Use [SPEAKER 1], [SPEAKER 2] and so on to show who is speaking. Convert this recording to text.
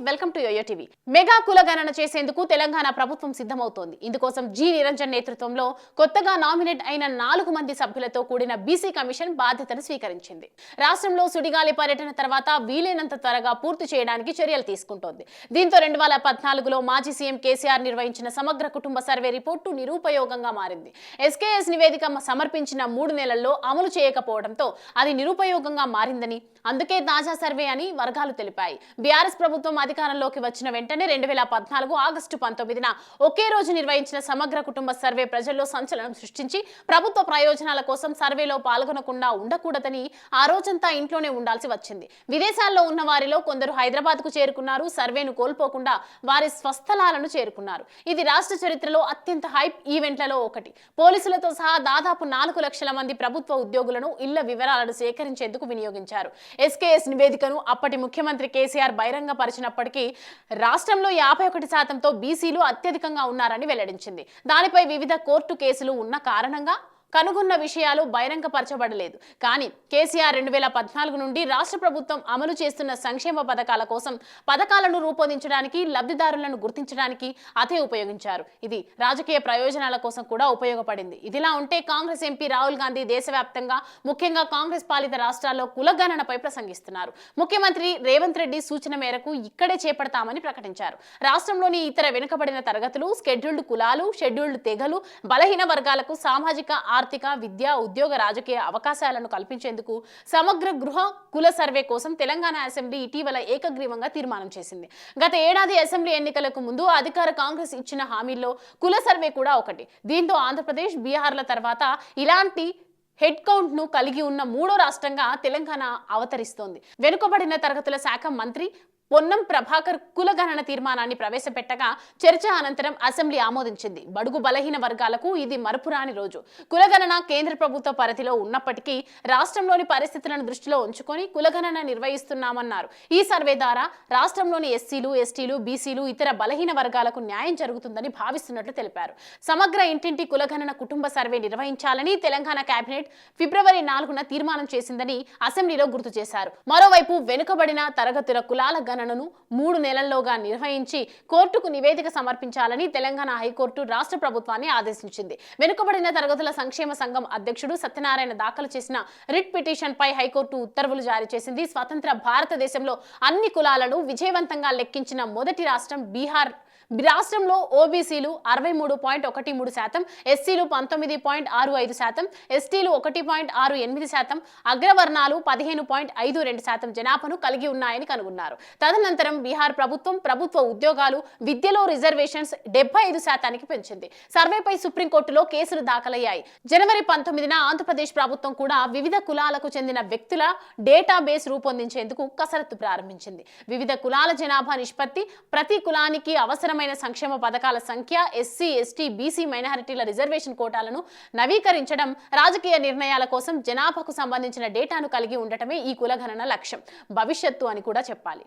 [SPEAKER 1] Welcome to YoYo TV. Mega కులగణన చేసేందుకు తెలంగాణ ప్రభుత్వం సిద్ధమవుతోంది. ఇందుకోసం జి నిరంజన్ నేతృత్వంలో కొత్తగా నామినేట్ అయిన 4 మంది సభ్యులతో కూడిన బీసీ కమిషన్ బాధ్యతను స్వీకరించింది. రాష్ట్రంలో సుడిగాలి పర్యటన తర్వాత వీలైనంత త్వరగా పూర్తి చేయడానికి చర్యలు తీసుకుంటోంది. దీంతో 2014లో మాజీ సీఎం కేసీఆర్ నిర్వహించిన సమగ్ర కుటుంబ సర్వే రిపోర్టు నిరుపయోగంగా మారింది. ఎస్కేఎస్ నివేదిక సమర్పించిన 3 నెలల్లో అమలు చేయకపోవడంతో అది నిరుపయోగంగా మారిందని, అందుకే తాజా సర్వే అని వర్గాలు తెలిపాయి. బీఆర్ఎస్ ప్రభుత్వం అధికారంలోకి వచ్చిన వెంటనే 2014 ఆగస్టు 19న ఒకే రోజు నిర్వహించిన సమగ్ర కుటుంబ సర్వే ప్రజల్లో సంచలనం సృష్టించి ప్రభుత్వ ప్రయోజనాల కోసం సర్వేలో పాల్గొనకుండా ఉండకూడదని ఆ రోజంతా ఇంట్లోనే ఉండాల్సి వచ్చింది. విదేశాల్లో ఉన్న వారిలో కొందరు హైదరాబాద్ కు చేరుకున్నారు. సర్వేను కోల్పోకుండా వారి స్వస్థలాలను చేరుకున్నారు. ఇది రాష్ట్ర చరిత్రలో అత్యంత హైప్ ఈవెంట్లలో ఒకటి. పోలీసులతో సహా దాదాపు 4 లక్షల మంది ప్రభుత్వ ఉద్యోగులను ఇళ్ల వివరాలను సేకరించేందుకు వినియోగించారు. ఎస్కేఎస్ నివేదికను అప్పటి ముఖ్యమంత్రి కేసీఆర్ బహిరంగపరిచినప్పటికీ రాష్ట్రంలో 51%తో బీసీలు అత్యధికంగా ఉన్నారని వెల్లడించింది. దానిపై వివిధ కోర్టు కేసులు ఉన్న కారణంగా కనుగొన్న విషయాలు బహిరంగపరచబడలేదు. కానీ కేసీఆర్ 2014 నుండి రాష్ట్ర ప్రభుత్వం అమలు చేస్తున్న సంక్షేమ పథకాల కోసం పథకాలను రూపొందించడానికి, లబ్ధిదారులను గుర్తించడానికి అదే ఉపయోగించారు. ఇది రాజకీయ ప్రయోజనాల కోసం కూడా ఉపయోగపడింది. ఇదిలా ఉంటే కాంగ్రెస్ ఎంపీ రాహుల్ గాంధీ దేశవ్యాప్తంగా ముఖ్యంగా కాంగ్రెస్ పాలిత రాష్ట్రాల్లో కులగణనపై ప్రసంగిస్తున్నారు. ముఖ్యమంత్రి రేవంత్ రెడ్డి సూచన మేరకు ఇక్కడే చేపడతామని ప్రకటించారు. రాష్ట్రంలోని ఇతర వెనుకబడిన తరగతులు, షెడ్యూల్డ్ కులాలు, షెడ్యూల్డ్ తెగలు, బలహీన వర్గాలకు సామాజిక, ఆర్థిక, విద్యా, ఉద్యోగ, రాజకీయ అవకాశాలను కల్పించేందుకు సమగ్ర గృహ కుల సర్వే కోసం తెలంగాణ అసెంబ్లీ ఇటీవల ఏకగ్రీవంగా తీర్మానం చేసింది. గత ఏడాది అసెంబ్లీ ఎన్నికలకు ముందు అధికార కాంగ్రెస్ ఇచ్చిన హామీల్లో కుల సర్వే కూడా ఒకటి. దీంతో ఆంధ్రప్రదేశ్, బీహార్ల తర్వాత ఇలాంటి హెడ్ కౌంట్ ను కలిగి ఉన్న 3వ రాష్ట్రంగా తెలంగాణ అవతరిస్తోంది. వెనుకబడిన తరగతుల శాఖ మంత్రి పొన్నం ప్రభాకర్ కులగణన తీర్మానాన్ని ప్రవేశపెట్టగా చర్చ అనంతరం అసెంబ్లీ ఆమోదించింది. బడుగు బలహీన వర్గాలకు ఇది మరపురాని రోజు. కులగణన కేంద్ర ప్రభుత్వ పరిధిలో ఉన్నప్పటికీ రాష్ట్రంలోని పరిస్థితులను దృష్టిలో ఉంచుకొని కులగణన నిర్వహిస్తున్నామన్నారు. ఈ సర్వే ద్వారా రాష్ట్రంలోని ఎస్సీలు, ఎస్టీలు, బీసీలు, ఇతర బలహీన వర్గాలకు న్యాయం జరుగుతుందని భావిస్తున్నట్లు తెలిపారు. సమగ్ర ఇంటింటి కులగణన కుటుంబ సర్వే నిర్వహించాలని తెలంగాణ కేబినెట్ ఫిబ్రవరి 4న తీర్మానం చేసిందని అసెంబ్లీలో గుర్తు చేశారు. మరోవైపు వెనుకబడిన తరగతుల కులాల గణనను 3 నెలల్లోగా నిర్వహించి కోర్టుకు నివేదిక సమర్పించాలని తెలంగాణ హైకోర్టు రాష్ట్ర ప్రభుత్వాన్ని ఆదేశించింది. వెనుకబడిన తరగతుల సంక్షేమ సంఘం అధ్యక్షుడు సత్యనారాయణ దాఖలు చేసిన రిట్ పిటిషన్ పై హైకోర్టు ఉత్తర్వులు జారీ చేసింది. స్వతంత్ర భారతదేశంలో అన్ని కులాలను విజయవంతంగా లెక్కించిన మొదటి రాష్ట్రం బీహార్. రాష్ట్రంలో ఓబీసీలు 63.13%, ఎస్సీలు 19.65%, ఎస్టీలు 1.68%, అగ్రవర్ణాలు 15.52% జనాభాను కలిగి ఉన్నాయని కనుగొన్నారు. తదనంతరం బీహార్ ప్రభుత్వ ఉద్యోగాలు, విద్యలో రిజర్వేషన్స్ 75%కి పెంచింది. సర్వేపై సుప్రీంకోర్టులో కేసులు దాఖలయ్యాయి. జనవరి 19న ఆంధ్రప్రదేశ్ ప్రభుత్వం కూడా వివిధ కులాలకు చెందిన వ్యక్తుల డేటాబేస్ రూపొందించేందుకు కసరత్తు ప్రారంభించింది. వివిధ కులాల జనాభా నిష్పత్తి, ప్రతి కులానికి అవసరమైన సంక్షేమ పథకాల సంఖ్య, ఎస్సీ, ఎస్టీ, బీసీ, మైనారిటీల రిజర్వేషన్ కోటాలను నవీకరించడం, రాజకీయ నిర్ణయాల కోసం జనాభాకు సంబంధించిన డేటాను కలిగి ఉండటమే ఈ కులగణన లక్ష్యం, భవిష్యత్తు అని కూడా చెప్పాలి.